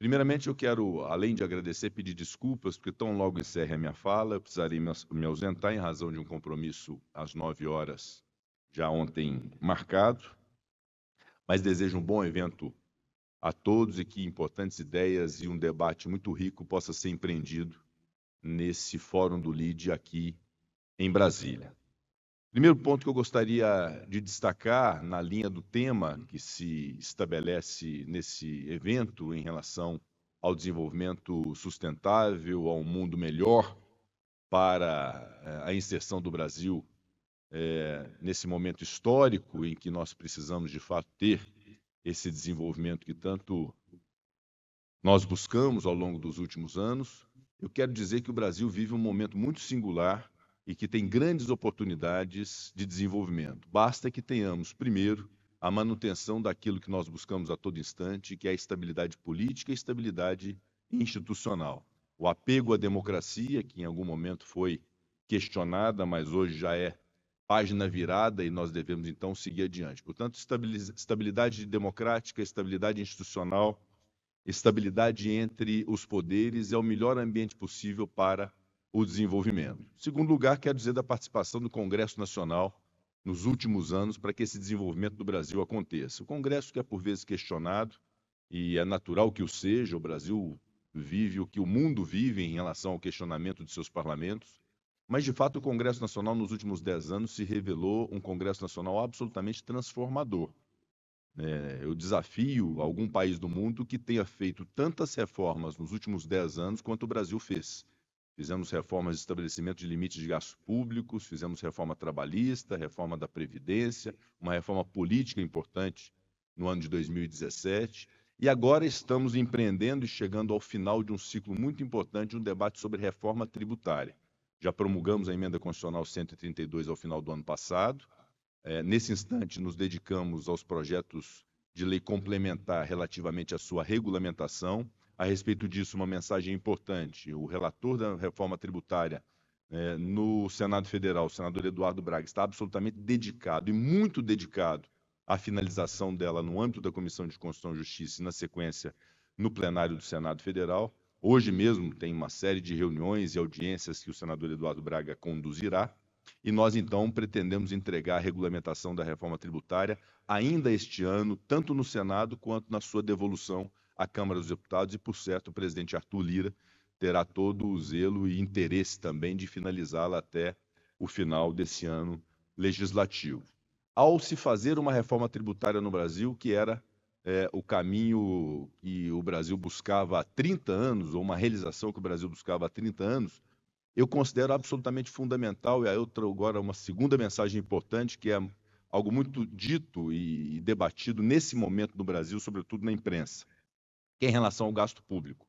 Primeiramente, eu quero, além de agradecer, pedir desculpas, porque tão logo encerre a minha fala, eu precisarei me ausentar em razão de um compromisso às 9 horas, já ontem marcado, mas desejo um bom evento a todos e que importantes ideias e um debate muito rico possa ser empreendido nesse Fórum do LIDE aqui em Brasília. Primeiro ponto que eu gostaria de destacar na linha do tema que se estabelece nesse evento em relação ao desenvolvimento sustentável, a um mundo melhor para a inserção do Brasil nesse momento histórico em que nós precisamos, de fato, ter esse desenvolvimento que tanto nós buscamos ao longo dos últimos anos. Eu quero dizer que o Brasil vive um momento muito singular e que tem grandes oportunidades de desenvolvimento. Basta que tenhamos, primeiro, a manutenção daquilo que nós buscamos a todo instante, que é a estabilidade política e a estabilidade institucional. O apego à democracia, que em algum momento foi questionada, mas hoje já é página virada e nós devemos, então, seguir adiante. Portanto, estabilidade democrática, estabilidade institucional, estabilidade entre os poderes é o melhor ambiente possível para o desenvolvimento. Em segundo lugar, quero dizer da participação do Congresso Nacional nos últimos anos para que esse desenvolvimento do Brasil aconteça. O Congresso que é por vezes questionado, e é natural que o seja, o Brasil vive o que o mundo vive em relação ao questionamento de seus parlamentos, mas de fato o Congresso Nacional nos últimos 10 anos se revelou um Congresso Nacional absolutamente transformador. Eu desafio algum país do mundo que tenha feito tantas reformas nos últimos 10 anos quanto o Brasil fez. Fizemos reformas de estabelecimento de limites de gastos públicos, fizemos reforma trabalhista, reforma da Previdência, uma reforma política importante no ano de 2017. E agora estamos empreendendo e chegando ao final de um ciclo muito importante, um debate sobre reforma tributária. Já promulgamos a emenda constitucional 132 ao final do ano passado. Nesse instante, nos dedicamos aos projetos de lei complementar relativamente à sua regulamentação. A respeito disso, uma mensagem importante. O relator da reforma tributária no Senado Federal, o senador Eduardo Braga, está absolutamente dedicado e muito dedicado à finalização dela no âmbito da Comissão de Constituição e Justiça e, na sequência, no plenário do Senado Federal. Hoje mesmo tem uma série de reuniões e audiências que o senador Eduardo Braga conduzirá. E nós, então, pretendemos entregar a regulamentação da reforma tributária ainda este ano, tanto no Senado quanto na sua devolução à Câmara dos Deputados. E, por certo, o presidente Arthur Lira terá todo o zelo e interesse também de finalizá-la até o final desse ano legislativo. Ao se fazer uma reforma tributária no Brasil, que era o caminho que o Brasil buscava há 30 anos, ou uma realização que o Brasil buscava há 30 anos, eu considero absolutamente fundamental, e aí eu trago agora uma segunda mensagem importante, que é algo muito dito e debatido nesse momento no Brasil, sobretudo na imprensa, que é em relação ao gasto público.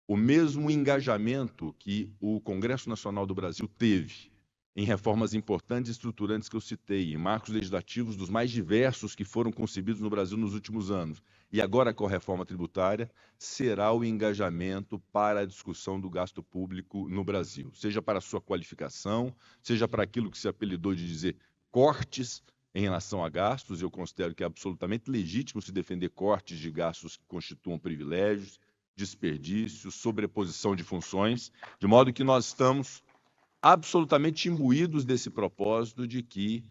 O mesmo engajamento que o Congresso Nacional do Brasil teve em reformas importantes e estruturantes que eu citei, em marcos legislativos dos mais diversos que foram concebidos no Brasil nos últimos anos, e agora com a reforma tributária, será o engajamento para a discussão do gasto público no Brasil, seja para a sua qualificação, seja para aquilo que se apelidou de dizer cortes em relação a gastos. Eu considero que é absolutamente legítimo se defender cortes de gastos que constituam privilégios, desperdício, sobreposição de funções, de modo que nós estamos absolutamente imbuídos desse propósito de que,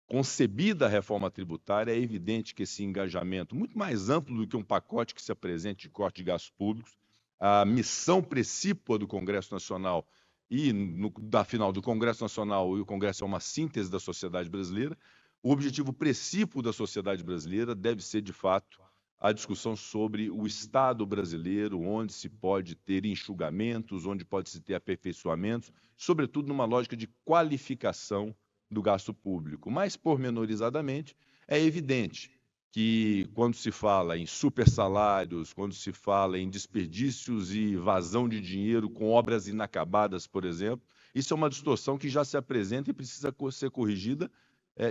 concebida a reforma tributária, é evidente que esse engajamento, muito mais amplo do que um pacote que se apresente de corte de gastos públicos, a missão precípua do Congresso Nacional e, da final do Congresso Nacional, e o Congresso é uma síntese da sociedade brasileira, o objetivo precípio da sociedade brasileira deve ser, de fato, a discussão sobre o Estado brasileiro, onde se pode ter enxugamentos, onde pode-se ter aperfeiçoamentos, sobretudo numa lógica de qualificação do gasto público. Mais pormenorizadamente, é evidente que quando se fala em supersalários, quando se fala em desperdícios e vazão de dinheiro com obras inacabadas, por exemplo, isso é uma distorção que já se apresenta e precisa ser corrigida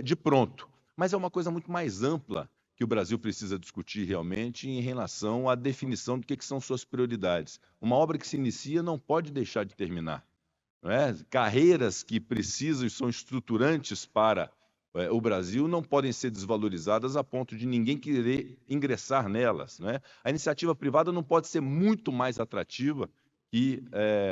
de pronto. Mas é uma coisa muito mais ampla que o Brasil precisa discutir realmente em relação à definição do que são suas prioridades. Uma obra que se inicia não pode deixar de terminar. Não é? Carreiras que precisam e são estruturantes para o Brasil não podem ser desvalorizadas a ponto de ninguém querer ingressar nelas, né? A iniciativa privada não pode ser muito mais atrativa que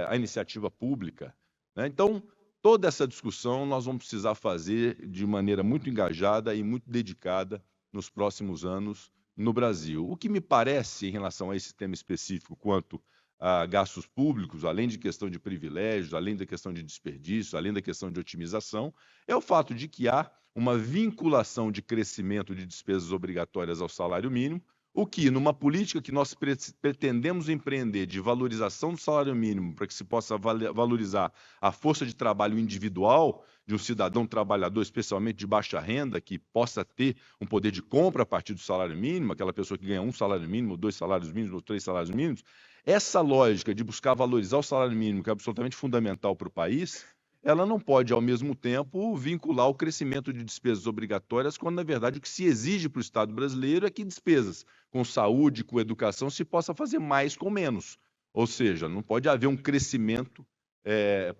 a iniciativa pública, né? Então, toda essa discussão nós vamos precisar fazer de maneira muito engajada e muito dedicada nos próximos anos no Brasil. O que me parece, em relação a esse tema específico, quanto a gastos públicos, além de questão de privilégios, além da questão de desperdício, além da questão de otimização, é o fato de que há uma vinculação de crescimento de despesas obrigatórias ao salário mínimo, o que, numa política que nós pretendemos empreender de valorização do salário mínimo, para que se possa valorizar a força de trabalho individual de um cidadão trabalhador, especialmente de baixa renda, que possa ter um poder de compra a partir do salário mínimo, aquela pessoa que ganha um salário mínimo, 2 salários mínimos ou 3 salários mínimos, essa lógica de buscar valorizar o salário mínimo, que é absolutamente fundamental para o país, ela não pode, ao mesmo tempo, vincular o crescimento de despesas obrigatórias, quando, na verdade, o que se exige para o Estado brasileiro é que despesas com saúde, com educação, se possa fazer mais com menos. Ou seja, não pode haver um crescimento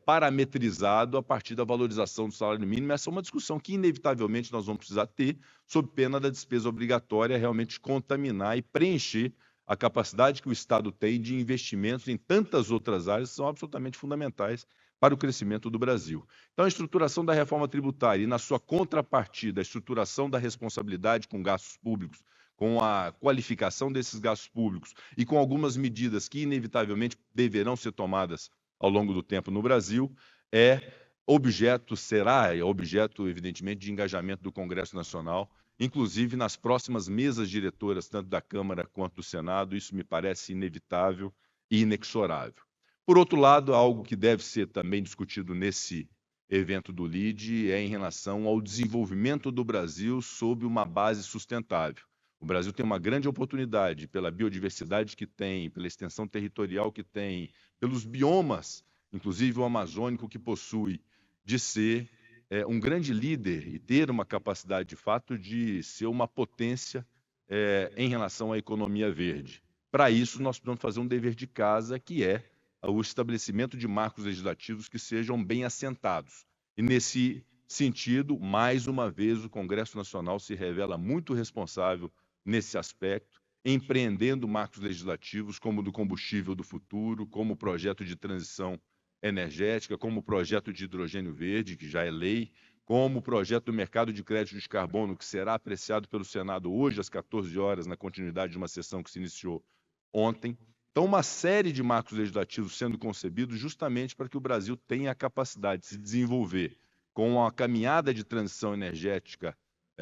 parametrizado a partir da valorização do salário mínimo. Essa é uma discussão que, inevitavelmente, nós vamos precisar ter, sob pena da despesa obrigatória realmente contaminar e preencher a capacidade que o Estado tem de investimentos em tantas outras áreas que são absolutamente fundamentais para o crescimento do Brasil. Então, a estruturação da reforma tributária e, na sua contrapartida, a estruturação da responsabilidade com gastos públicos, com a qualificação desses gastos públicos e com algumas medidas que, inevitavelmente, deverão ser tomadas ao longo do tempo no Brasil, será objeto, evidentemente, de engajamento do Congresso Nacional, inclusive nas próximas mesas diretoras, tanto da Câmara quanto do Senado. Isso me parece inevitável e inexorável. Por outro lado, algo que deve ser também discutido nesse evento do LIDE é em relação ao desenvolvimento do Brasil sob uma base sustentável. O Brasil tem uma grande oportunidade pela biodiversidade que tem, pela extensão territorial que tem, pelos biomas, inclusive o amazônico, que possui, de ser um grande líder e ter uma capacidade, de fato, de ser uma potência em relação à economia verde. Para isso, nós precisamos fazer um dever de casa, que é o estabelecimento de marcos legislativos que sejam bem assentados. E, nesse sentido, mais uma vez, o Congresso Nacional se revela muito responsável nesse aspecto, empreendendo marcos legislativos como o do combustível do futuro, como o projeto de transição energética, como o projeto de hidrogênio verde, que já é lei, como o projeto do mercado de crédito de carbono, que será apreciado pelo Senado hoje às 14 horas, na continuidade de uma sessão que se iniciou ontem. Então, uma série de marcos legislativos sendo concebidos justamente para que o Brasil tenha a capacidade de se desenvolver com a caminhada de transição energética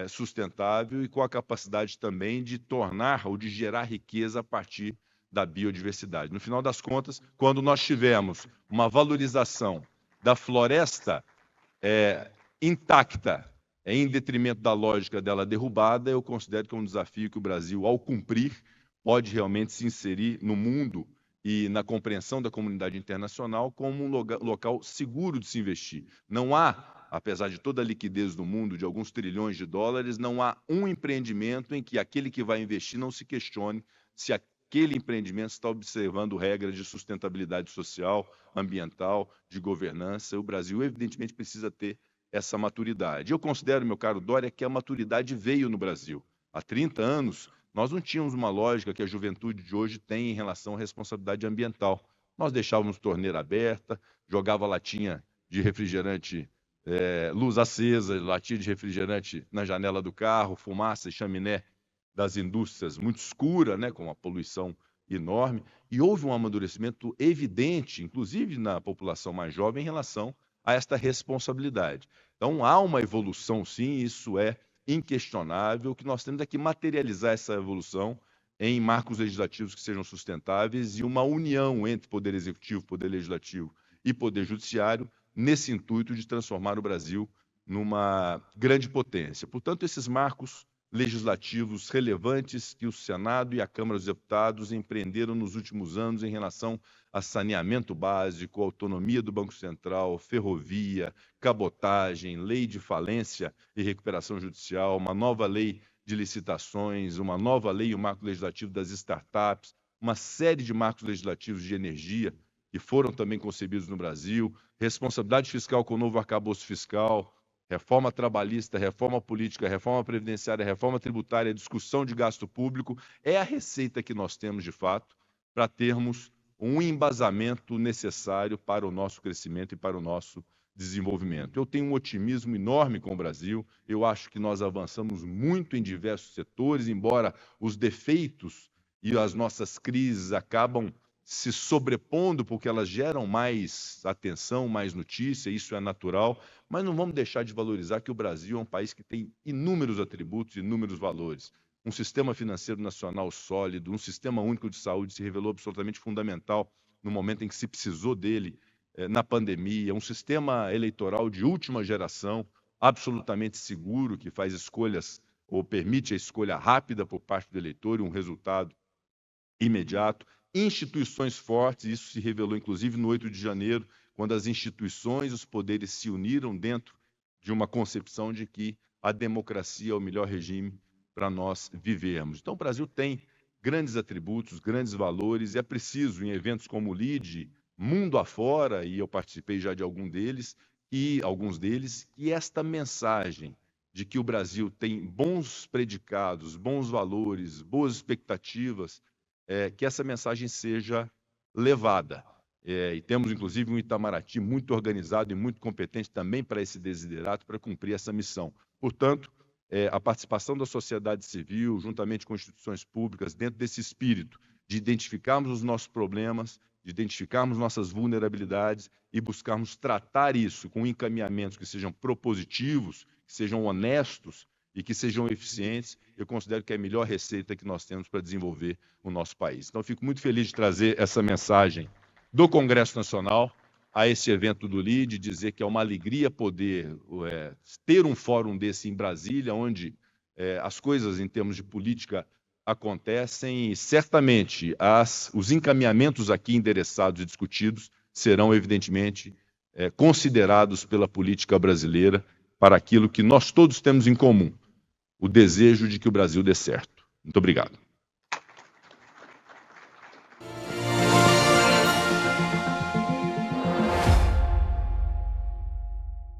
sustentável e com a capacidade também de tornar ou de gerar riqueza a partir da biodiversidade. No final das contas, quando nós tivermos uma valorização da floresta intacta, em detrimento da lógica dela derrubada, eu considero que é um desafio que o Brasil, ao cumprir, pode realmente se inserir no mundo e na compreensão da comunidade internacional como um local seguro de se investir. Não há, apesar de toda a liquidez do mundo, de alguns trilhões de dólares, não há um empreendimento em que aquele que vai investir não se questione se aquele empreendimento está observando regras de sustentabilidade social, ambiental, de governança. O Brasil, evidentemente, precisa ter essa maturidade. Eu considero, meu caro Dória, que a maturidade veio no Brasil. Há 30 anos, nós não tínhamos uma lógica que a juventude de hoje tem em relação à responsabilidade ambiental. Nós deixávamos torneira aberta, jogava latinha de refrigerante, luz acesa, latinha de refrigerante na janela do carro, fumaça e chaminé das indústrias muito escura, né, com uma poluição enorme. E houve um amadurecimento evidente, inclusive na população mais jovem, em relação a esta responsabilidade. Então, há uma evolução, sim, isso é inquestionável. O que nós temos é que materializar essa evolução em marcos legislativos que sejam sustentáveis e uma união entre Poder Executivo, Poder Legislativo e Poder Judiciário nesse intuito de transformar o Brasil numa grande potência. Portanto, esses marcos legislativos relevantes que o Senado e a Câmara dos Deputados empreenderam nos últimos anos em relação a saneamento básico, autonomia do Banco Central, ferrovia, cabotagem, lei de falência e recuperação judicial, uma nova lei de licitações, uma nova lei e o marco legislativo das startups, uma série de marcos legislativos de energia que foram também concebidos no Brasil, responsabilidade fiscal com o novo arcabouço fiscal, Reforma trabalhista, reforma política, reforma previdenciária, reforma tributária, discussão de gasto público, é a receita que nós temos, de fato, para termos um embasamento necessário para o nosso crescimento e para o nosso desenvolvimento. Eu tenho um otimismo enorme com o Brasil, eu acho que nós avançamos muito em diversos setores, embora os defeitos e as nossas crises acabam se sobrepondo porque elas geram mais atenção, mais notícia, isso é natural, mas não vamos deixar de valorizar que o Brasil é um país que tem inúmeros atributos, inúmeros valores. Um sistema financeiro nacional sólido, um sistema único de saúde se revelou absolutamente fundamental no momento em que se precisou dele na pandemia, um sistema eleitoral de última geração, absolutamente seguro, que faz escolhas ou permite a escolha rápida por parte do eleitor e um resultado imediato, instituições fortes, isso se revelou inclusive no 8 de janeiro, quando as instituições e os poderes se uniram dentro de uma concepção de que a democracia é o melhor regime para nós vivermos. Então o Brasil tem grandes atributos, grandes valores, e é preciso, em eventos como o LIDE, mundo afora, e eu participei já de alguns deles, que esta mensagem de que o Brasil tem bons predicados, bons valores, boas expectativas, que essa mensagem seja levada. E temos, inclusive, um Itamaraty muito organizado e muito competente também para esse desiderato, para cumprir essa missão. Portanto, a participação da sociedade civil, juntamente com instituições públicas, dentro desse espírito de identificarmos os nossos problemas, de identificarmos nossas vulnerabilidades e buscarmos tratar isso com encaminhamentos que sejam propositivos, que sejam honestos e que sejam eficientes, eu considero que é a melhor receita que nós temos para desenvolver o nosso país. Então, fico muito feliz de trazer essa mensagem do Congresso Nacional a esse evento do LIDE, dizer que é uma alegria poder ter um fórum desse em Brasília, onde as coisas em termos de política acontecem, e certamente os encaminhamentos aqui endereçados e discutidos serão, evidentemente, considerados pela política brasileira para aquilo que nós todos temos em comum, o desejo de que o Brasil dê certo. Muito obrigado.